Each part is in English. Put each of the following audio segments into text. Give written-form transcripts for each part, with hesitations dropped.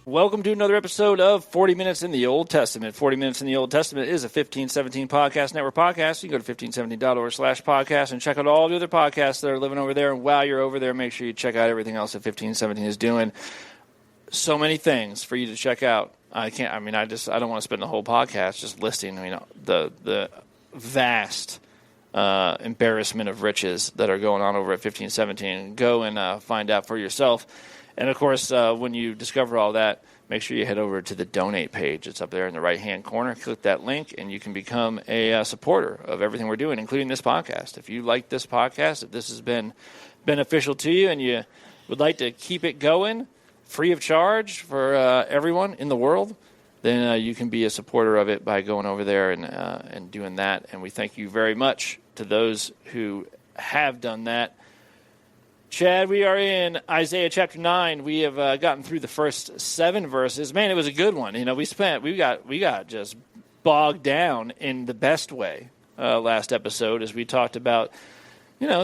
Welcome to another episode of 40 Minutes in the Old Testament. 40 Minutes in the Old Testament is a 1517 Podcast Network podcast. You can go to 1517.org/podcast and check out all the other podcasts that are living over there. And while you're over there, make sure you check out everything else that 1517 is doing. So many things for you to check out. I don't want to spend the whole podcast just listing, the vast embarrassment of riches that are going on over at 1517. Go and find out for yourself. And, of course, when you discover all that, make sure you head over to the donate page. It's up there in the right-hand corner. Click that link, and you can become a supporter of everything we're doing, including this podcast. If you like this podcast, if this has been beneficial to you and you would like to keep it going free of charge for everyone in the world, then you can be a supporter of it by going over there and doing that. And we thank you very much to those who have done that. Chad, we are in Isaiah chapter 9. We have gotten through the first 7 verses. Man, it was a good one. We got just bogged down in the best way last episode as we talked about,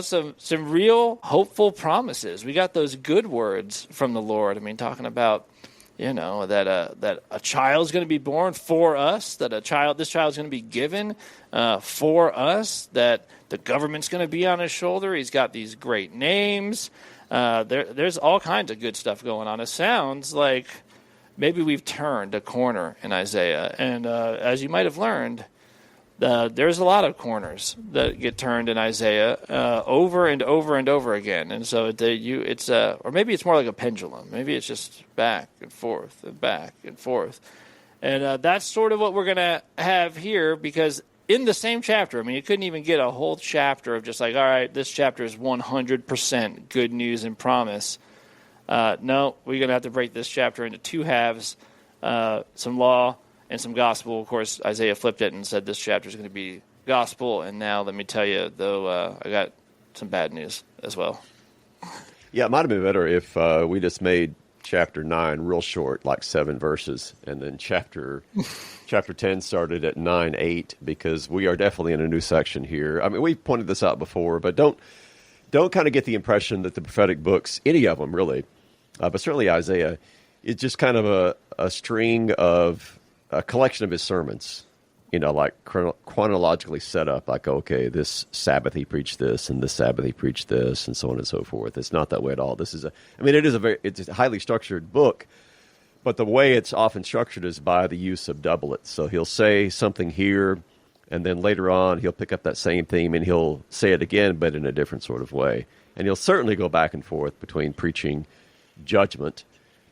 some real hopeful promises. We got those good words from the Lord. Talking about, that a child's going to be born for us, that this child's going to be given for us, that the government's going to be on his shoulder. He's got these great names. There's all kinds of good stuff going on. It sounds like maybe we've turned a corner in Isaiah. And as you might have learned, there's a lot of corners that get turned in Isaiah over and over and over again. And so or maybe it's more like a pendulum. Maybe it's just back and forth and back and forth. And that's sort of what we're going to have here, because in the same chapter, you couldn't even get a whole chapter of just like, all right, this chapter is 100% good news and promise. No, we're going to have to break this chapter into 2 halves, some law and some gospel. Of course, Isaiah flipped it and said this chapter is going to be gospel. And now let me tell you, though, I got some bad news as well. Yeah, it might have been better if we just made chapter 9 real short, like 7 verses, and then chapter 10 started at 9:8, because we are definitely in a new section here. We've pointed this out before, but don't kind of get the impression that the prophetic books, any of them really, but certainly Isaiah, is just kind of a string of a collection of his sermons, like chronologically set up, like, okay, this Sabbath he preached this, and this Sabbath he preached this, and so on and so forth. It's not that way at all. It's a highly structured book, but the way it's often structured is by the use of doublets. So he'll say something here, and then later on he'll pick up that same theme and he'll say it again, but in a different sort of way. And he'll certainly go back and forth between preaching judgment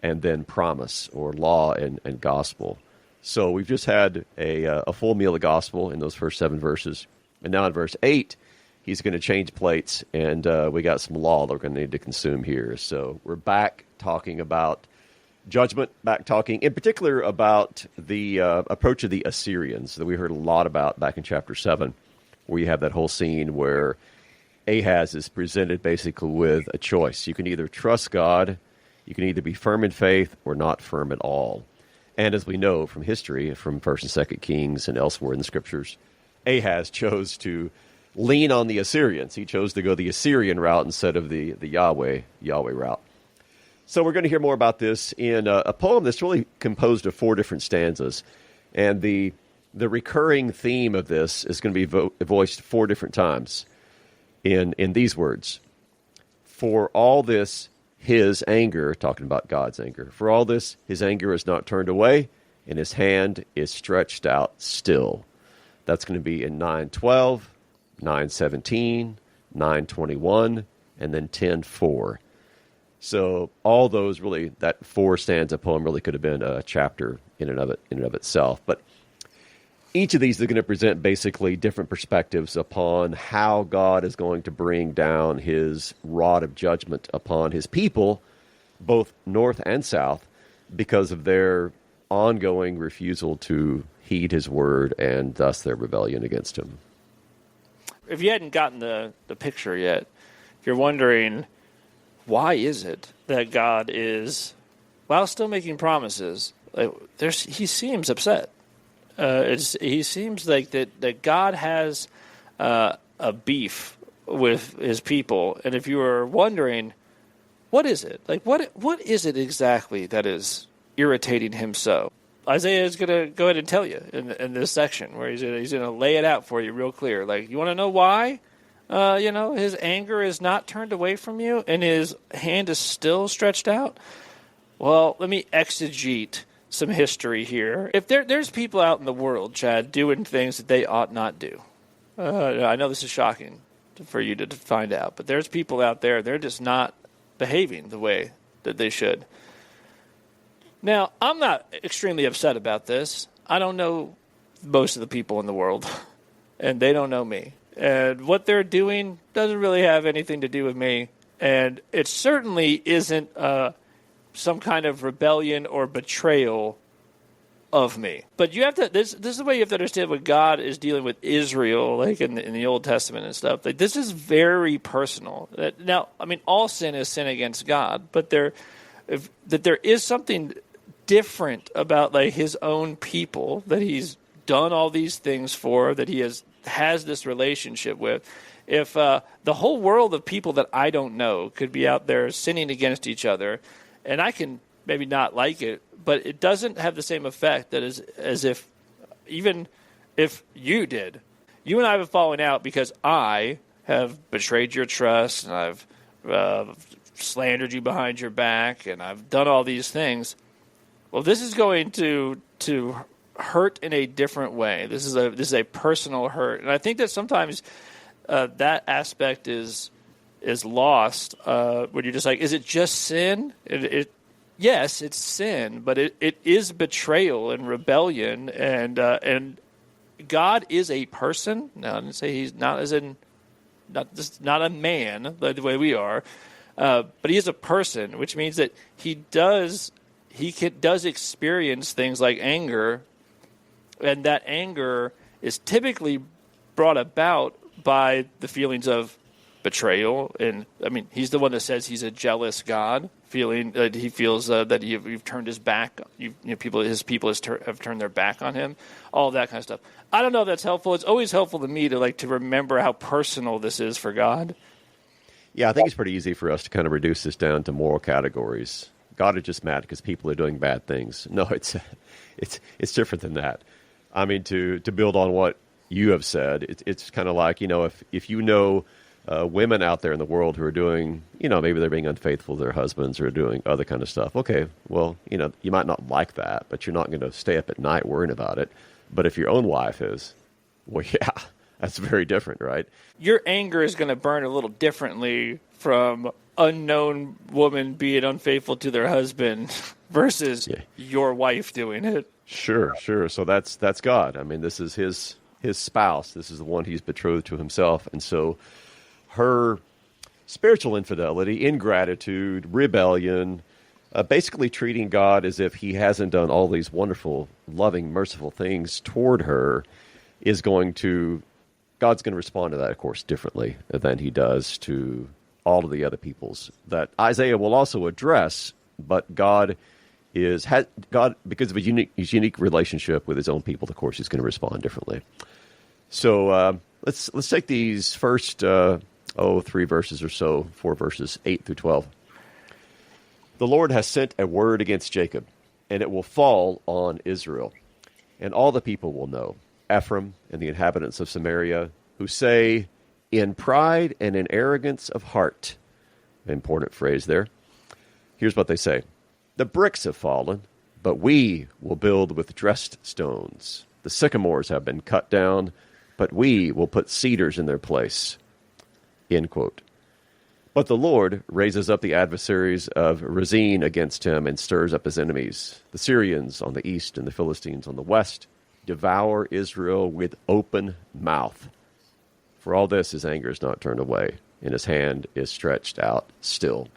and then promise, or law and gospel. So we've just had a full meal of gospel in those first 7 verses. And now in verse 8, he's going to change plates, and we got some law that we're going to need to consume here. So we're back talking about judgment, back talking in particular about the approach of the Assyrians that we heard a lot about back in chapter 7, where you have that whole scene where Ahaz is presented basically with a choice. You can either trust God, you can either be firm in faith, or not firm at all. And as we know from history, from 1st and 2nd Kings and elsewhere in the Scriptures, Ahaz chose to lean on the Assyrians. He chose to go the Assyrian route instead of the Yahweh route. So we're going to hear more about this in a poem that's really composed of 4 different stanzas. And the recurring theme of this is going to be voiced 4 different times in these words. For all this, his anger, talking about God's anger, for all this, his anger is not turned away, and his hand is stretched out still. That's going to be in 9:12, 9:17, 9:21, and then 10:4. So all those really, that 4 stanza poem really could have been a chapter in and of itself. But each of these is going to present basically different perspectives upon how God is going to bring down his rod of judgment upon his people, both north and south, because of their ongoing refusal to heed his word and thus their rebellion against him. If you hadn't gotten the picture yet, if you're wondering, why is it that God is, while still making promises, he seems upset. He seems like that God has a beef with his people, and if you were wondering, what is it? Like what is it exactly that is irritating him so? Isaiah is going to go ahead and tell you in this section where he's going to lay it out for you real clear. Like, you want to know why? His anger is not turned away from you and his hand is still stretched out. Well, let me exegete some history here. If there's people out in the world, Chad, doing things that they ought not do. I know this is shocking for you to find out, but there's people out there, they're just not behaving the way that they should. Now, I'm not extremely upset about this. I don't know most of the people in the world, and they don't know me. And what they're doing doesn't really have anything to do with me, and it certainly isn't some kind of rebellion or betrayal of me. But you have to. This is the way you have to understand what God is dealing with Israel, like in the Old Testament and stuff. Like, this is very personal. Now, I mean, all sin is sin against God, but there is something different about like his own people that he's done all these things for, that he has this relationship with. If the whole world of people that I don't know could be out there sinning against each other, and I can maybe not like it, but it doesn't have the same effect that as if, even if you did. You and I have fallen out because I have betrayed your trust, and I've slandered you behind your back, and I've done all these things. Well, this is going to hurt in a different way. This is a personal hurt, and I think that sometimes that aspect is lost when you're just like, is it just sin? Yes, it's sin, but it is betrayal and rebellion, and God is a person. Now, I didn't say he's not as in not a man the way we are, but he is a person, which means that he does experience things like anger, and that anger is typically brought about by the feelings of betrayal. And I mean, he's the one that says he's a jealous God, feeling that he feels that you've turned his back. His people have turned their back on him. All of that kind of stuff. I don't know if that's helpful. It's always helpful to me to remember how personal this is for God. Yeah, I think it's pretty easy for us to kind of reduce this down to moral categories. God is just mad because people are doing bad things. No, it's different than that. I mean, to build on what you have said, it's kind of like, if you know women out there in the world who are doing, maybe they're being unfaithful to their husbands or doing other kind of stuff. Okay, well, you might not like that, but you're not going to stay up at night worrying about it. But if your own wife is, well, yeah, that's very different, right? Your anger is going to burn a little differently from unknown woman being unfaithful to their husband versus your wife doing it. Sure. So that's God. I mean, this is his spouse. This is the one he's betrothed to himself. And so her spiritual infidelity, ingratitude, rebellion, basically treating God as if he hasn't done all these wonderful, loving, merciful things toward her, God's going to respond to that, of course, differently than he does to all of the other peoples that Isaiah will also address. But God, because of his unique relationship with his own people, of course, he's going to respond differently. So let's take these first 3 verses or so, 4 verses, 8 through 12. The Lord has sent a word against Jacob, and it will fall on Israel, and all the people will know, Ephraim and the inhabitants of Samaria, who say, in pride and in arrogance of heart. Important phrase there. Here's what they say. The bricks have fallen, but we will build with dressed stones. The sycamores have been cut down, but we will put cedars in their place. End quote. But the Lord raises up the adversaries of Rezin against him and stirs up his enemies. The Syrians on the east and the Philistines on the west devour Israel with open mouth. For all this, his anger is not turned away, and his hand is stretched out still.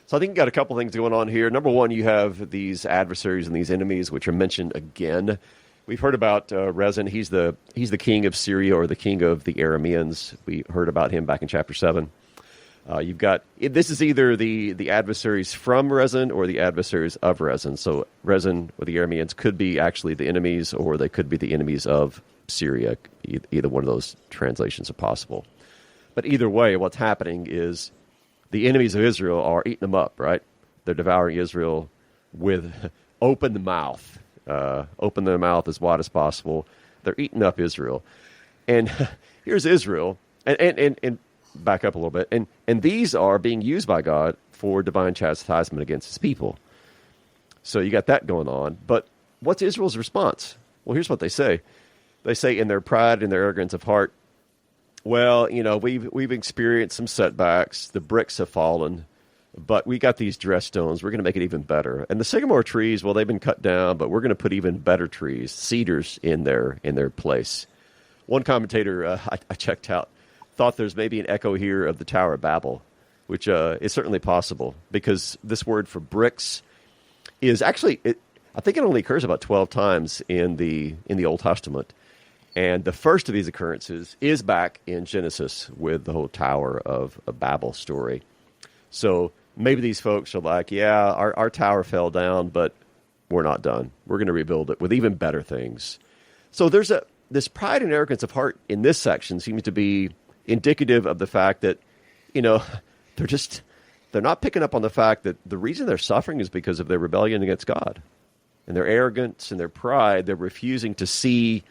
So I think you've got a couple things going on here. Number one, you have these adversaries and these enemies, which are mentioned again. We've heard about Rezin. He's the king of Syria, or the king of the Arameans. We heard about him back in chapter 7. You've got, this is either the adversaries from Rezin or the adversaries of Rezin. So Rezin or the Arameans could be actually the enemies, or they could be the enemies of Syria. Either one of those translations are possible. But either way, what's happening is the enemies of Israel are eating them up, right? They're devouring Israel with open the mouth, open their mouth as wide as possible. They're eating up Israel. And here's Israel, and back up a little bit, and these are being used by God for divine chastisement against his people. So you got that going on. But what's Israel's response? Well, here's what they say. They say in their pride and their arrogance of heart, well, we've experienced some setbacks. The bricks have fallen, but we got these dress stones. We're going to make it even better. And the sycamore trees, well, they've been cut down, but we're going to put even better trees, cedars, in their place. One commentator I checked out thought there's maybe an echo here of the Tower of Babel, which is certainly possible because this word for bricks is actually, I think it only occurs about 12 times in the Old Testament. And the first of these occurrences is back in Genesis with the whole Tower of Babel story. So maybe these folks are like, yeah, our tower fell down, but we're not done. We're going to rebuild it with even better things. So there's this pride and arrogance of heart in this section seems to be indicative of the fact that, they're not picking up on the fact that the reason they're suffering is because of their rebellion against God. And their arrogance and their pride, they're refusing to see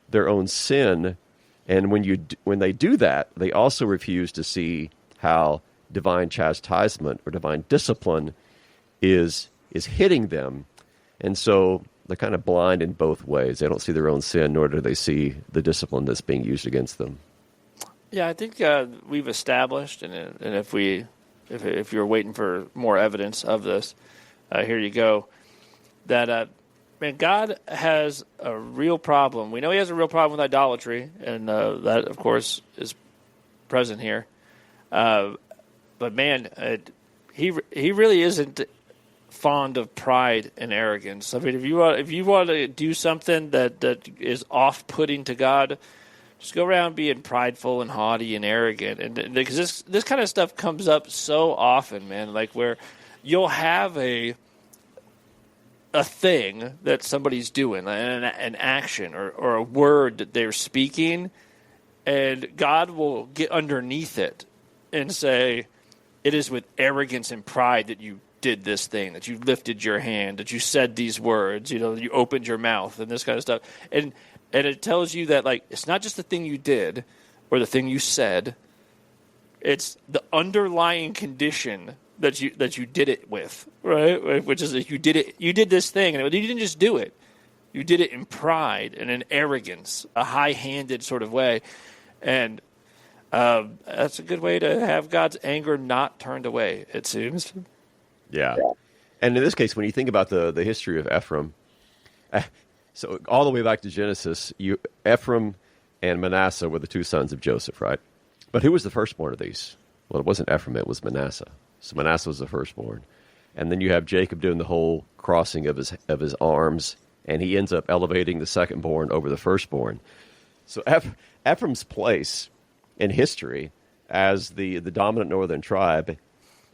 their own sin. And when they do that, they also refuse to see how divine chastisement or divine discipline is hitting them. And so they're kind of blind in both ways. They don't see their own sin, nor do they see the discipline that's being used against them. Yeah, I think we've established, and if you're waiting for more evidence of this, here you go, that God has a real problem. We know he has a real problem with idolatry, and that, of course, is present here. But man, he really isn't fond of pride and arrogance. I mean, if you want to do something that is off-putting to God, just go around being prideful and haughty and arrogant, and because this kind of stuff comes up so often, man. Like where you'll have a thing that somebody's doing, an action or a word that they're speaking, and God will get underneath it and say, it is with arrogance and pride that you did this thing, that you lifted your hand, that you said these words, you opened your mouth and this kind of stuff. And it tells you that, like, it's not just the thing you did or the thing you said, it's the underlying condition that you did it with, right? Which is that you did this thing, and you didn't just do it. You did it in pride and in arrogance, a high-handed sort of way. And that's a good way to have God's anger not turned away, it seems. Yeah. And in this case, when you think about the history of Ephraim, so all the way back to Genesis, Ephraim and Manasseh were the two sons of Joseph, right? But who was the firstborn of these? Well, it wasn't Ephraim, it was Manasseh. So Manasseh was the firstborn. And then you have Jacob doing the whole crossing of his arms, and he ends up elevating the secondborn over the firstborn. So Ephraim's place in history as the dominant northern tribe,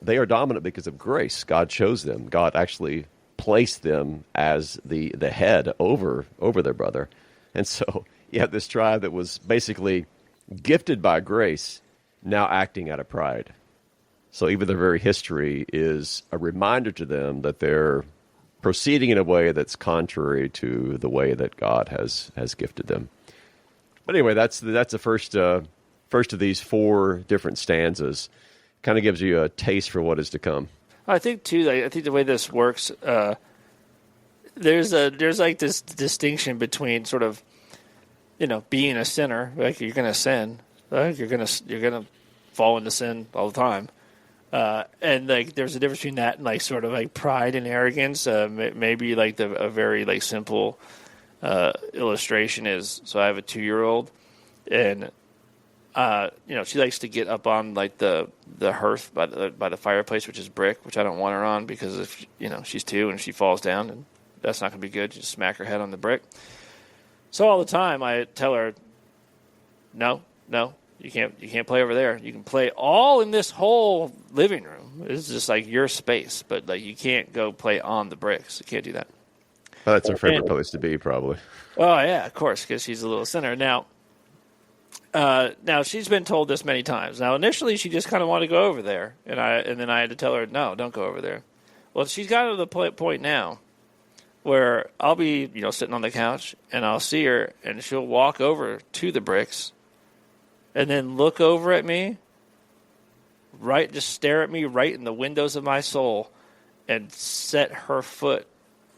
they are dominant because of grace. God chose them. God actually placed them as the head over their brother. And so you have this tribe that was basically gifted by grace, now acting out of pride. So even their very history is a reminder to them that they're proceeding in a way that's contrary to the way that God has gifted them. But anyway, that's the first of these four different stanzas. Kind of gives you a taste for what is to come. I think too. I think the way this works, there's like this distinction between sort of, being a sinner. Like you're going to sin, right? You're going to fall into sin all the time, and like there's a difference between that and like sort of like pride and arrogance. Maybe like a very like simple illustration is, so I have a 2-year-old, and she likes to get up on like the hearth by the fireplace, which is brick, which I don't want her on because if she's 2 and she falls down, and that's not going to be good. You just smack her head on the brick. So all the time I tell her, no, you can't play over there. You can play all in this whole living room. It's just like your space, but like you can't go play on the bricks. You can't do that. Well, that's her favorite place to be, probably. Oh yeah, of course, because she's a little sinner now. Now she's been told this many times. Now initially she just kind of wanted to go over there, and then I had to tell her, no, don't go over there. Well, she's got to the point now where I'll be, sitting on the couch and I'll see her and she'll walk over to the bricks and then look over at me, just stare at me right in the windows of my soul and set her foot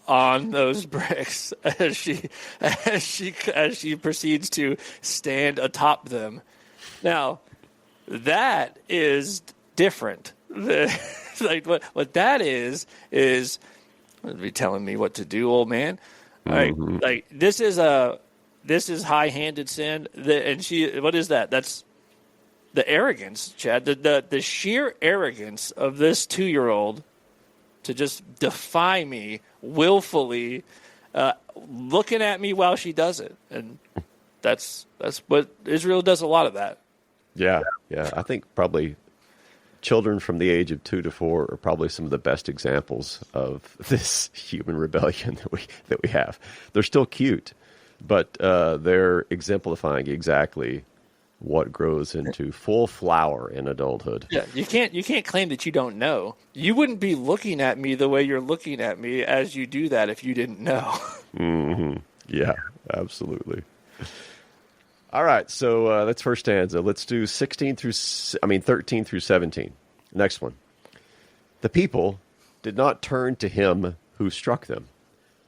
on those bricks as she proceeds to stand atop them. Now, that is different. Like what that is be telling me what to do, old man. Like this is high-handed sin. What is that? That's the arrogance, Chad. The sheer arrogance of this 2-year-old to just defy me willfully, looking at me while she does it, and that's what Israel does. A lot of that. Yeah. I think probably children from the age of 2 to 4 are probably some of the best examples of this human rebellion that we have. They're still cute, but they're exemplifying exactly what grows into full flower in adulthood. Yeah, you can't claim that you don't know. You wouldn't be looking at me the way you're looking at me as you do that if you didn't know. Mm-hmm. Yeah, absolutely. All right, so that's first stanza. Let's do 13 through 17. Next one. The people did not turn to him who struck them,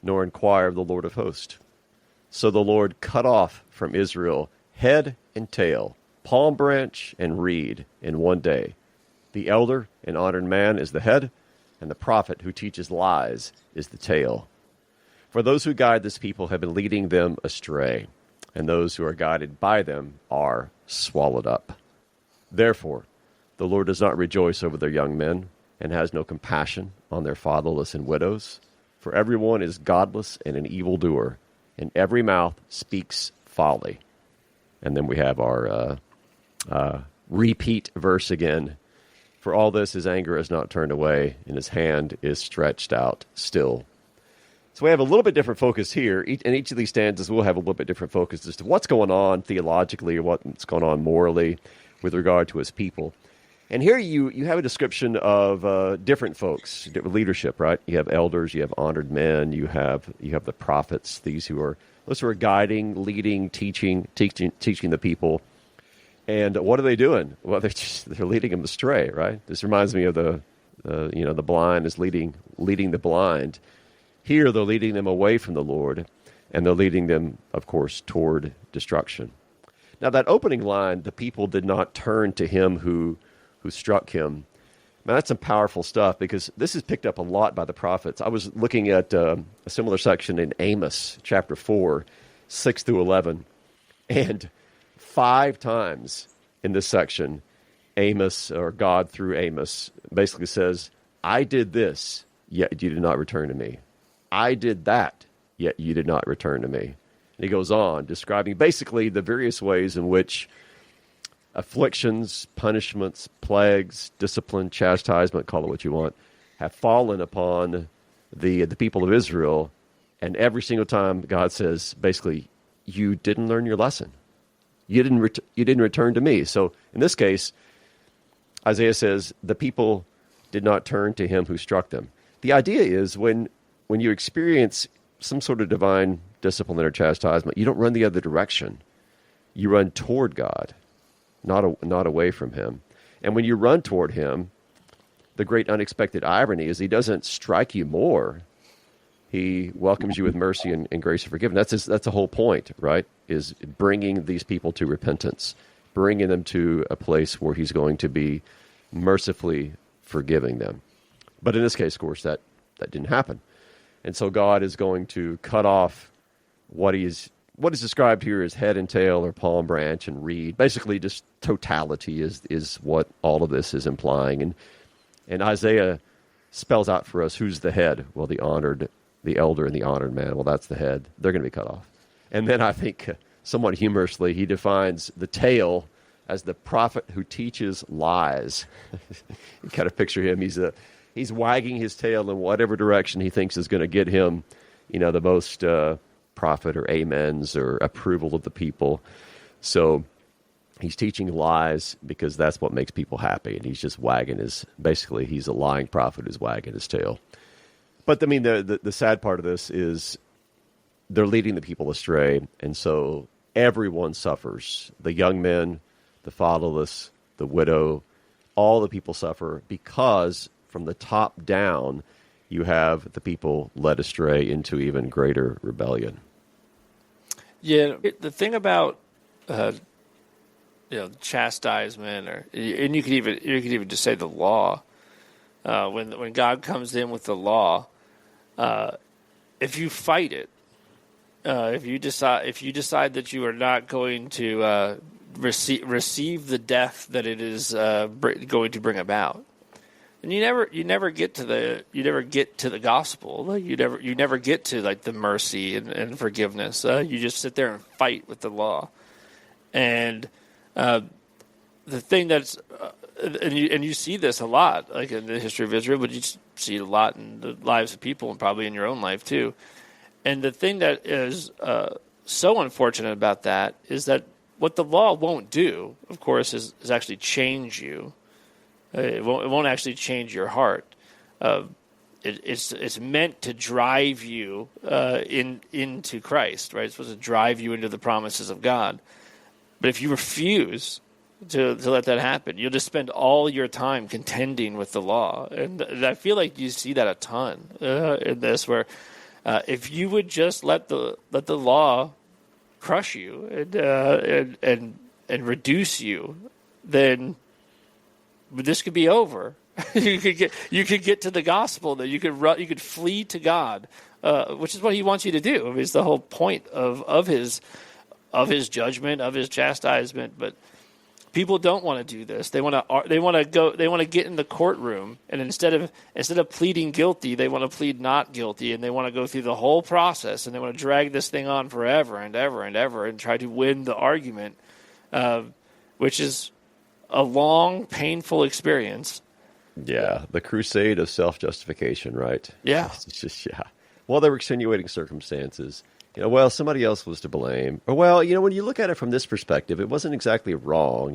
nor inquire of the Lord of hosts. So the Lord cut off from Israel head and tail, palm branch and reed in one day. The elder and honored man is the head, and the prophet who teaches lies is the tail. For those who guide this people have been leading them astray, and those who are guided by them are swallowed up. Therefore, the Lord does not rejoice over their young men, and has no compassion on their fatherless and widows. For everyone is godless and an evildoer, and every mouth speaks folly. And then we have our repeat verse again. For all this, his anger is not turned away, and his hand is stretched out still. So we have a little bit different focus here. In each of these stanzas, we'll have a little bit different focus as to what's going on theologically or what's going on morally with regard to his people. And here you have a description of different folks, leadership, right? You have elders, you have honored men, you have the prophets, those who are guiding, leading, teaching the people. And what are they doing? Well, they're leading them astray, right? This reminds me of the blind is leading the blind. Here, they're leading them away from the Lord, and they're leading them, of course, toward destruction. Now, that opening line, the people did not turn to him who struck him. Man, that's some powerful stuff, because this is picked up a lot by the prophets. I was looking at a similar section in Amos, chapter 4, 6 through 11, and 5 times in this section, Amos, or God through Amos, basically says, I did this, yet you did not return to me. I did that, yet you did not return to me. And he goes on, describing basically the various ways in which afflictions, punishments, plagues, discipline, chastisement, call it what you want, have fallen upon the people of Israel. And every single time God says, basically, you didn't learn your lesson. You didn't return to me. So in this case, Isaiah says, the people did not turn to him who struck them. The idea is when you experience some sort of divine discipline or chastisement, you don't run the other direction. You run toward God, not away from him. And when you run toward him, the great unexpected irony is he doesn't strike you more. He welcomes you with mercy and grace and forgiveness. That's the whole point, right? Is bringing these people to repentance, bringing them to a place where he's going to be mercifully forgiving them. But in this case, of course, that didn't happen. And so God is going to cut off what is described here as head and tail or palm branch and reed. Basically, just totality is what all of this is implying. And Isaiah spells out for us who's the head. Well, the elder and the honored man. Well, that's the head. They're going to be cut off. And then I think somewhat humorously, he defines the tail as the prophet who teaches lies. You kind of picture him. He's wagging his tail in whatever direction he thinks is going to get him, the most profit or amens or approval of the people. So he's teaching lies because that's what makes people happy. And he's just he's a lying prophet who's wagging his tail. But I mean, the sad part of this is they're leading the people astray, and so everyone suffers. The young men, the fatherless, the widow, all the people suffer because from the top down, you have the people led astray into even greater rebellion. Yeah, the thing about chastisement, and you could even just say the law. When God comes in with the law, if you fight it, if you decide that you are not going to receive the death that it is going to bring about, and you never get to the gospel. You never get to like the mercy and forgiveness. You just sit there and fight with the law, and the thing that's and you see this a lot, like in the history of Israel, but you see it a lot in the lives of people and probably in your own life too. And the thing that is so unfortunate about that is that what the law won't do, of course, is actually change you. It won't actually change your heart. It's meant to drive you into Christ, right? It's supposed to drive you into the promises of God. But if you refuse to let that happen, you'll just spend all your time contending with the law. And I feel like you see that a ton in this, where if you would just let the law crush you and reduce you, then this could be over. you could get to the gospel, that you could flee to God, which is what He wants you to do. I mean, it's the whole point of His judgment, of His chastisement. But people don't want to do this. They want to get in the courtroom, and instead of pleading guilty, they want to plead not guilty, and they want to go through the whole process, and they want to drag this thing on forever and ever and ever and try to win the argument, which is a long, painful experience. Yeah, the crusade of self-justification, right? Yeah. It's just, yeah. Well, there were extenuating circumstances. Well, somebody else was to blame. Or, well, when you look at it from this perspective, it wasn't exactly wrong.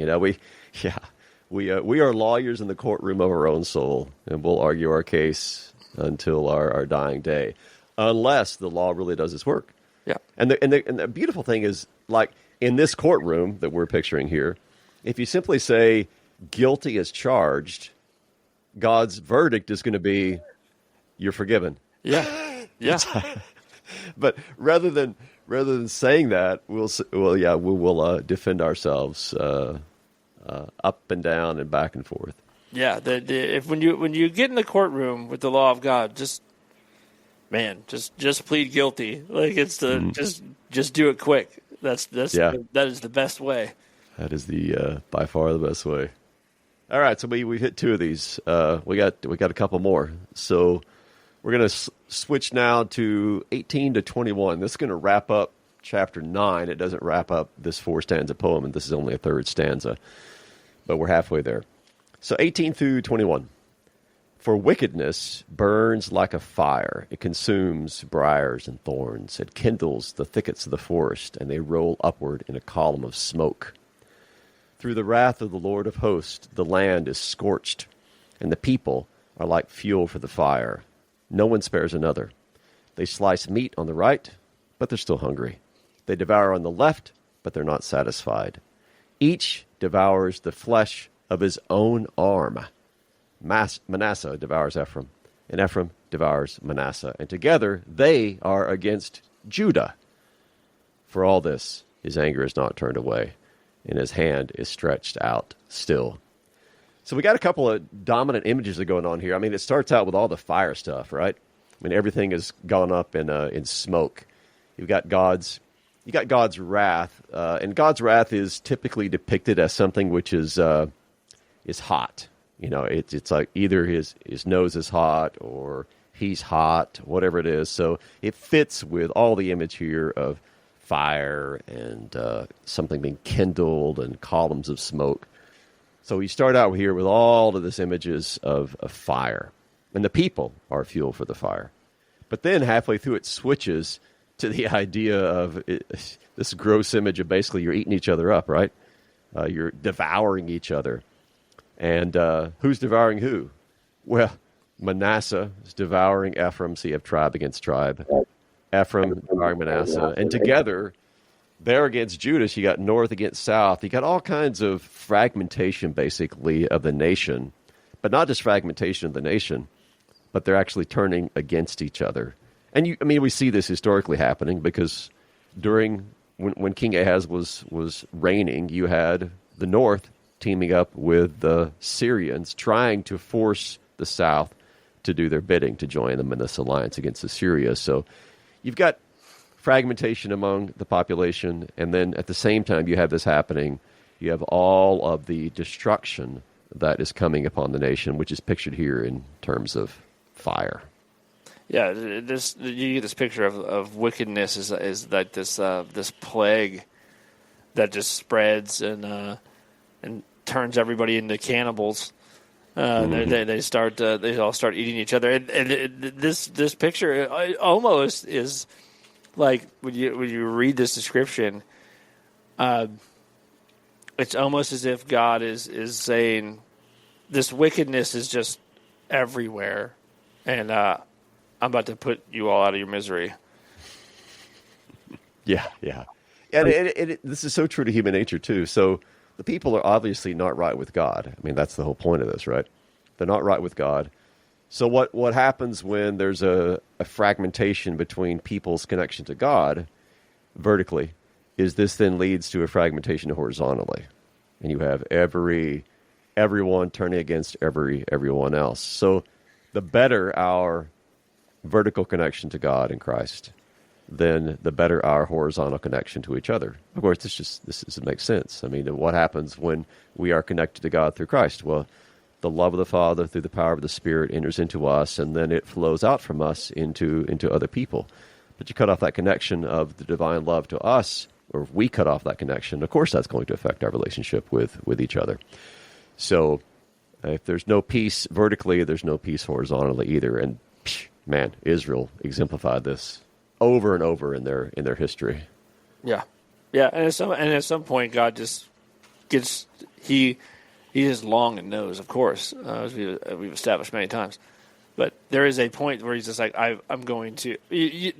We are lawyers in the courtroom of our own soul, and we'll argue our case until our dying day, unless the law really does its work. Yeah. And the beautiful thing is, like in this courtroom that we're picturing here, if you simply say guilty as charged, God's verdict is going to be, you're forgiven. Yeah. Yeah. But rather than saying that, we'll defend ourselves up and down and back and forth. Yeah, if when you get in the courtroom with the law of God, just plead guilty. Like it's just do it quick. That is the best way. That is the by far the best way. All right, so we hit two of these. We got a couple more. So we're going to switch now to 18 to 21. This is going to wrap up chapter 9. It doesn't wrap up this 4-stanza poem, and this is only a third stanza, but we're halfway there. So 18 through 21. For wickedness burns like a fire. It consumes briars and thorns. It kindles the thickets of the forest, and they roll upward in a column of smoke. Through the wrath of the Lord of hosts, the land is scorched, and the people are like fuel for the fire. No one spares another. They slice meat on the right, but they're still hungry. They devour on the left, but they're not satisfied. Each devours the flesh of his own arm. Manasseh devours Ephraim, and Ephraim devours Manasseh, and together they are against Judah. For all this, his anger is not turned away, and his hand is stretched out still. So we got a couple of dominant images that are going on here. I mean, it starts out with all the fire stuff, right? I mean, everything has gone up in smoke. You got God's wrath, and God's wrath is typically depicted as something which is hot. It's like either his nose is hot or he's hot, whatever it is. So it fits with all the image here of fire and something being kindled and columns of smoke. So we start out here with all of this images of fire, and the people are fuel for the fire. But then halfway through it switches to the idea of this gross image of basically you're eating each other up, right? You're devouring each other. And who's devouring who? Well, Manasseh is devouring Ephraim, so you have tribe against tribe. Ephraim devouring Manasseh. And together, there against Judas, you got north against south. You got all kinds of fragmentation, basically, of the nation. But not just fragmentation of the nation, but they're actually turning against each other. And we see this historically happening because when King Ahaz was reigning, you had the north teaming up with the Syrians, trying to force the south to do their bidding, to join them in this alliance against Assyria. So you've got fragmentation among the population, and then at the same time you have this happening, you have all of the destruction that is coming upon the nation, which is pictured here in terms of fire. Yeah, you get this picture of wickedness is like this plague that just spreads and turns everybody into cannibals. They all start eating each other, and this picture almost is like when you read this description, it's almost as if God is saying this wickedness is just everywhere, and I'm about to put you all out of your misery. Yeah. And this is so true to human nature, too. So the people are obviously not right with God. I mean, that's the whole point of this, right? They're not right with God. So what happens when there's a fragmentation between people's connection to God vertically is this then leads to a fragmentation horizontally. And you have everyone turning against everyone else. So the better our vertical connection to God in Christ, then the better our horizontal connection to each other. Of course, this makes sense. I mean, what happens when we are connected to God through Christ? Well, the love of the Father through the power of the Spirit enters into us, and then it flows out from us into other people. But you cut off that connection of the divine love to us, or if we cut off that connection, of course that's going to affect our relationship with each other. So if there's no peace vertically, there's no peace horizontally either. And man, Israel exemplified this over and over in their history. Yeah. And at some point, God just gets he is long and knows, of course, as we've established many times. But there is a point where he's just like, I'm going to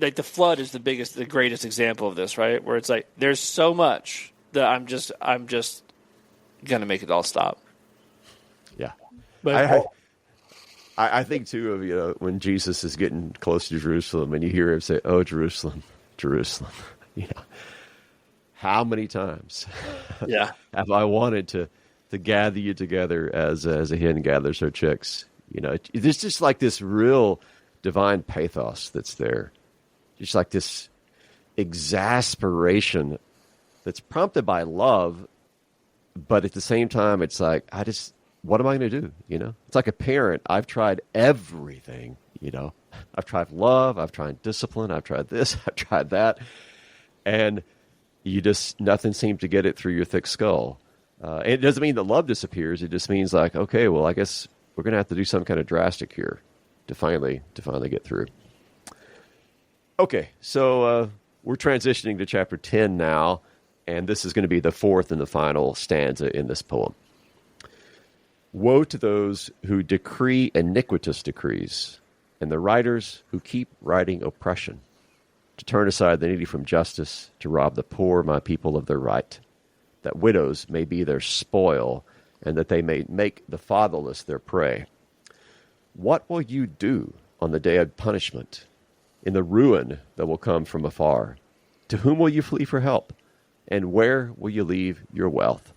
like the flood is the greatest example of this, right? Where it's like there's so much that I'm just gonna make it all stop. Yeah, but I think too of when Jesus is getting close to Jerusalem and you hear him say, "Oh, Jerusalem, Jerusalem," how many times have I wanted to gather you together as a hen gathers her chicks? There's just like this real divine pathos that's there. Just like this exasperation that's prompted by love, but at the same time, it's like, what am I going to do? It's like a parent. I've tried everything, I've tried love, I've tried discipline, I've tried this, I've tried that. And nothing seemed to get it through your thick skull. It doesn't mean that love disappears. It just means like, okay, well, I guess we're going to have to do some kind of drastic here to finally get through. Okay, so we're transitioning to chapter 10 now, and this is going to be the fourth and the final stanza in this poem. Woe to those who decree iniquitous decrees, and the writers who keep writing oppression, to turn aside the needy from justice, to rob the poor, my people, of their right, that widows may be their spoil, and that they may make the fatherless their prey. What will you do on the day of punishment, in the ruin that will come from afar? To whom will you flee for help, and where will you leave your wealth?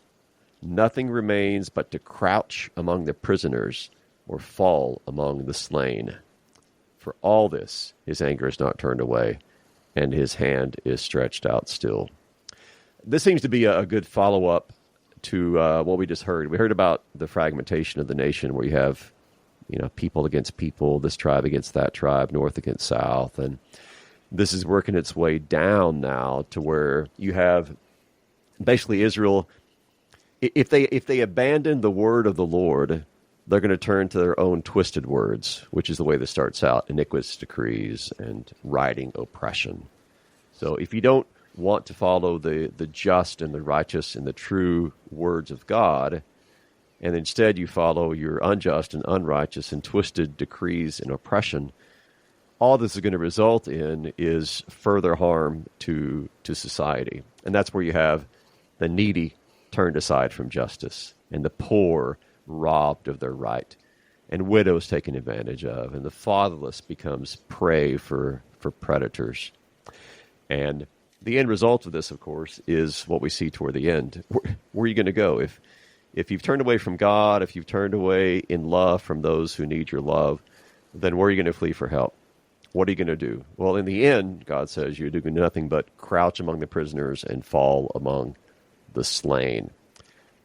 Nothing remains but to crouch among the prisoners, or fall among the slain. For all this, his anger is not turned away, and his hand is stretched out still. This seems to be a good follow-up to what we just heard. We heard about the fragmentation of the nation, where you have, people against people, this tribe against that tribe, north against south, and this is working its way down now to where you have basically Israel. If they abandon the word of the Lord, they're going to turn to their own twisted words, which is the way this starts out: iniquitous decrees and writing oppression. So if you don't want to follow the just and the righteous and the true words of God, and instead you follow your unjust and unrighteous and twisted decrees and oppression, all this is going to result in is further harm to society. And that's where you have the needy turned aside from justice, and the poor robbed of their right, and widows taken advantage of, and the fatherless becomes prey for predators. And the end result of this, of course, is what we see toward the end. Where are you going to go? If you've turned away from God, if you've turned away in love from those who need your love, then where are you going to flee for help? What are you going to do? Well, in the end, God says, you're doing nothing but crouch among the prisoners and fall among the slain.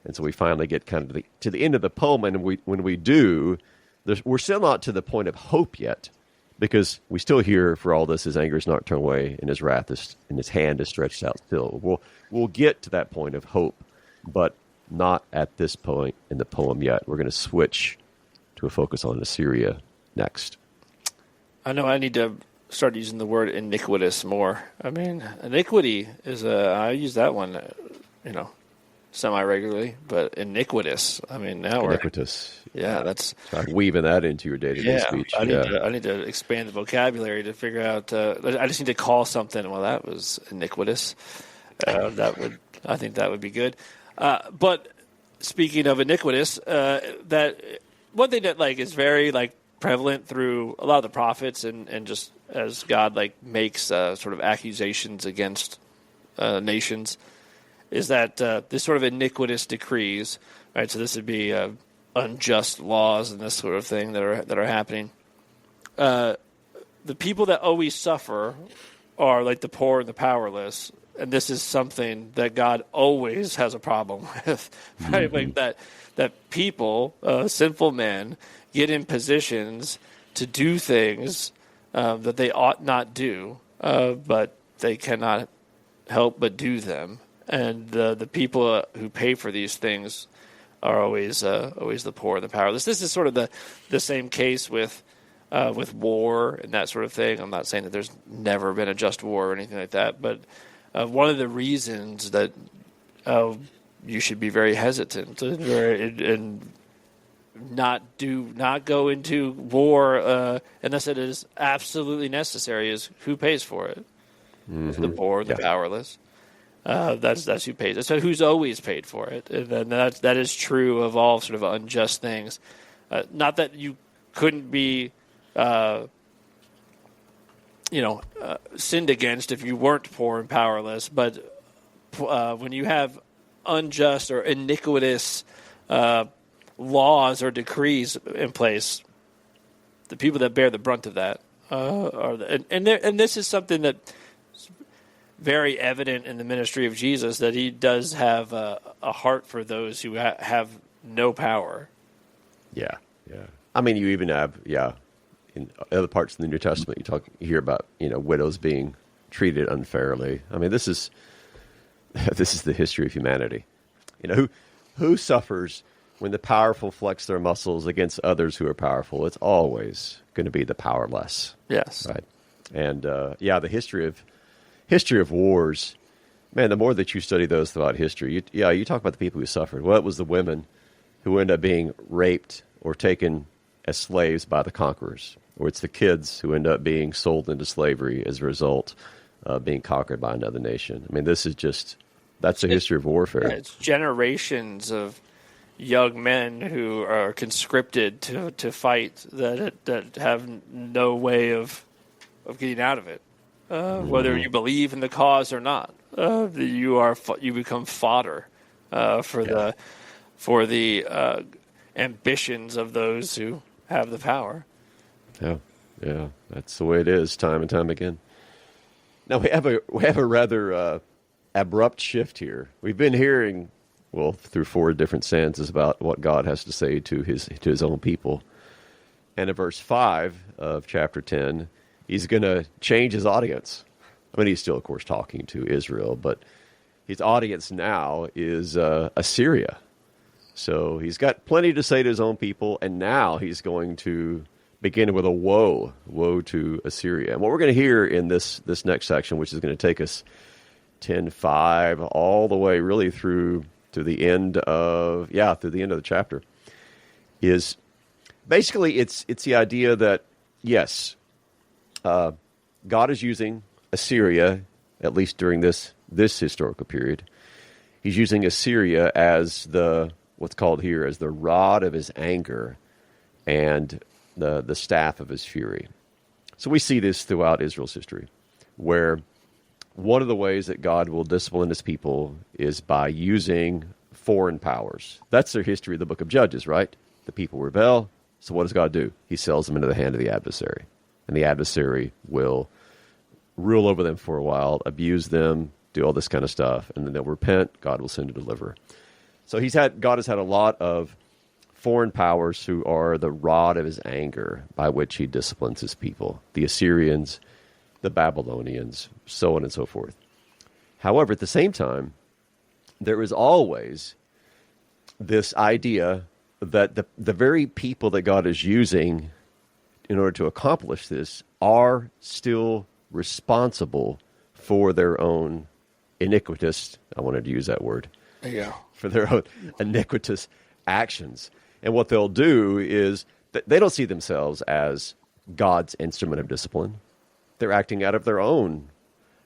And so we finally get kind of to the end of the poem, and when we do, we're still not to the point of hope yet, because we still hear, for all this, his anger is not turned away, and his wrath is, and his hand is stretched out still. We'll get to that point of hope, but not at this point in the poem yet. We're going to switch to a focus on Assyria next. I know I need to start using the word iniquitous more. I mean, iniquity is I use that one, semi-regularly, but iniquitous. I mean, now Iniquitous. that's start weaving that into your day-to-day speech. I need to expand the vocabulary to figure out. I just need to call something. Well, that was iniquitous. I think that would be good. But speaking of iniquitous, that one thing that is very prevalent through a lot of the prophets and just as God makes sort of accusations against nations, is that this sort of iniquitous decrees, right? So this would be unjust laws and this sort of thing that are happening. The people that always suffer are the poor and the powerless, and this is something that God always has a problem with, right? Mm-hmm. That people, sinful men, get in positions to do things that they ought not do, but they cannot help but do them. And the people who pay for these things are always the poor and the powerless. This is sort of the same case with war and that sort of thing. I'm not saying that there's never been a just war or anything like that, but one of the reasons that you should be very hesitant and not go into war unless it is absolutely necessary is who pays for it. Mm-hmm. The poor, the powerless. That's who pays it. So who's always paid for it, and then that is true of all sort of unjust things. Not that you couldn't be, sinned against if you weren't poor and powerless, but when you have unjust or iniquitous laws or decrees in place, the people that bear the brunt of that and this is something that very evident in the ministry of Jesus, that he does have a heart for those who have no power. Yeah. I mean, you even have, in other parts of the New Testament, you hear about, widows being treated unfairly. I mean, this is the history of humanity. Who suffers when the powerful flex their muscles against others who are powerful? It's always going to be the powerless. Yes. Right. And the history of wars, man, the more that you study those throughout history, you talk about the people who suffered. Well, it was the women who end up being raped or taken as slaves by the conquerors, or it's the kids who end up being sold into slavery as a result of being conquered by another nation. I mean, that's the history of warfare. Yeah, it's generations of young men who are conscripted to fight that have no way of getting out of it. Whether you believe in the cause or not, you become fodder for the ambitions of those who have the power. Yeah, that's the way it is, time and time again. Now we have a rather abrupt shift here. We've been hearing, through 4 different stanzas about what God has to say to his own people, and in verse 5 of chapter 10. He's going to change his audience. I mean, he's still, of course, talking to Israel, but his audience now is Assyria. So he's got plenty to say to his own people, and now he's going to begin with a woe to Assyria. And what we're going to hear in this next section, which is going to take us 10:5 all the way really through to the end of the chapter, is basically it's the idea that, yes, God is using Assyria, at least during this historical period. He's using Assyria as what's called here as the rod of his anger and the staff of his fury. So we see this throughout Israel's history, where one of the ways that God will discipline his people is by using foreign powers. That's their history of the book of Judges, right? The people rebel. So what does God do? He sells them into the hand of the adversary. And the adversary will rule over them for a while, abuse them, do all this kind of stuff, and then they'll repent. God will send a deliverer. So God has had a lot of foreign powers who are the rod of his anger by which he disciplines his people. The Assyrians, the Babylonians, so on and so forth. However, at the same time, there is always this idea that the very people that God is using in order to accomplish this are still responsible for their own iniquitous, I wanted to use that word, for their own iniquitous actions. And what they'll do is they don't see themselves as God's instrument of discipline. They're acting out of their own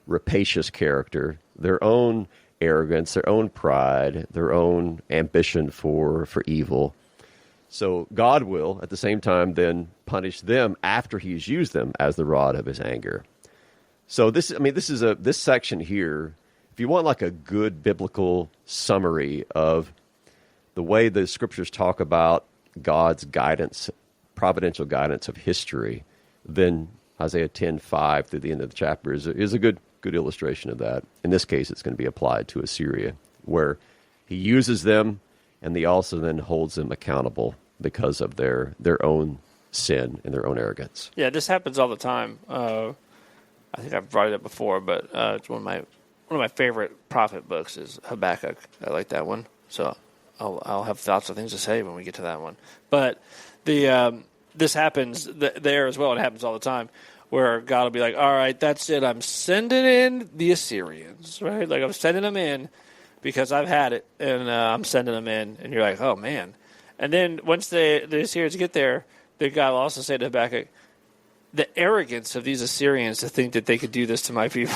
rapacious character, their own arrogance, their own pride, their own ambition for evil. So God will, at the same time, then punish them after he's used them as the rod of his anger. So this section here, if you want like a good biblical summary of the way the scriptures talk about God's guidance, providential guidance of history, then Isaiah 10:5 through the end of the chapter is a good illustration of that. In this case, it's going to be applied to Assyria, where he uses them, and he also then holds them accountable because of their own sin and their own arrogance. Yeah, this happens all the time. I think I've brought it up before, but it's one of my favorite prophet books is Habakkuk. I like that one, so I'll have thoughts of things to say when we get to that one. But this happens there as well. It happens all the time, where God will be like, all right, that's it. I'm sending in the Assyrians, right? Like I'm sending them in because I've had it, and I'm sending them in. And you're like, oh, man. And then once the Assyrians get there, the God will also say to Habakkuk, the arrogance of these Assyrians to think that they could do this to my people.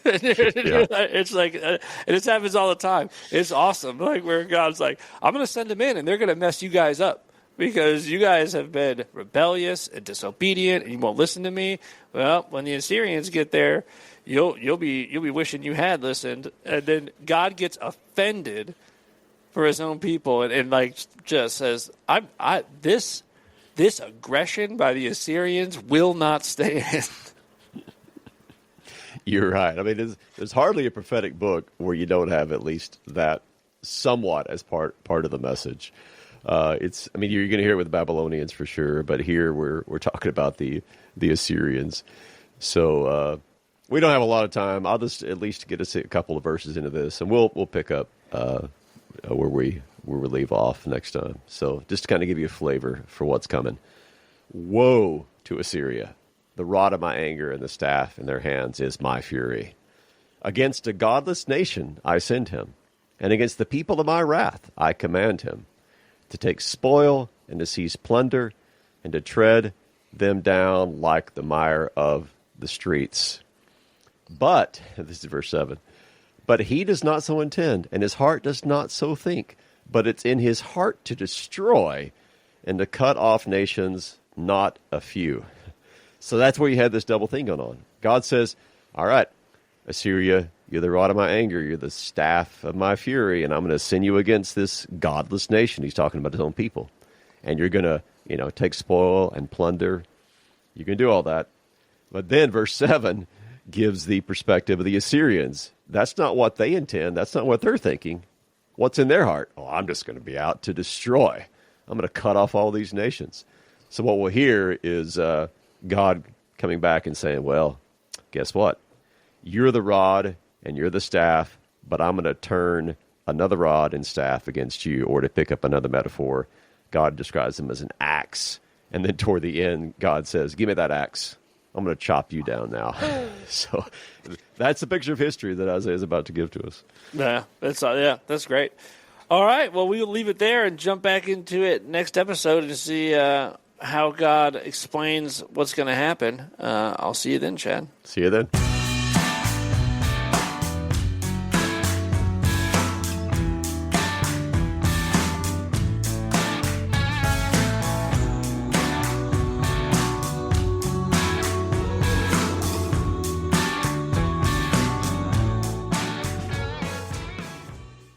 It's like, and this happens all the time. It's awesome. Like where God's like, I'm going to send them in, and they're going to mess you guys up. Because you guys have been rebellious and disobedient, and you won't listen to me. Well, when the Assyrians get there, you'll be wishing you had listened. And then God gets offended for his own people, and like just says, this aggression by the Assyrians will not stand." You're right. I mean, there's hardly a prophetic book where you don't have at least that somewhat as part of the message. You're going to hear it with the Babylonians for sure, but here we're talking about the Assyrians. So we don't have a lot of time. I'll just at least get us a couple of verses into this, and we'll pick up where we leave off next time. So just to kind of give you a flavor for what's coming. Woe to Assyria! The rod of my anger and the staff in their hands is my fury. Against a godless nation I send him, and against the people of my wrath I command him, to take spoil and to seize plunder and to tread them down like the mire of the streets. But, this is verse 7, but he does not so intend, and his heart does not so think, but it's in his heart to destroy and to cut off nations, not a few. So that's where you had this double thing going on. God says, all right, Assyria, you're the rod of my anger, you're the staff of my fury, and I'm going to send you against this godless nation. He's talking about his own people. And you're going to, take spoil and plunder. You can do all that. But then verse 7 gives the perspective of the Assyrians. That's not what they intend. That's not what they're thinking. What's in their heart? Oh, I'm just going to be out to destroy. I'm going to cut off all these nations. So what we'll hear is God coming back and saying, well, guess what? You're the rod and you're the staff, but I'm going to turn another rod and staff against you. Or to pick up another metaphor, God describes them as an axe. And then toward the end, God says, give me that axe. I'm going to chop you down now. So that's the picture of history that Isaiah is about to give to us. Yeah, that's great. All right, well, we'll leave it there and jump back into it next episode to see how God explains what's going to happen. I'll see you then, Chad. See you then.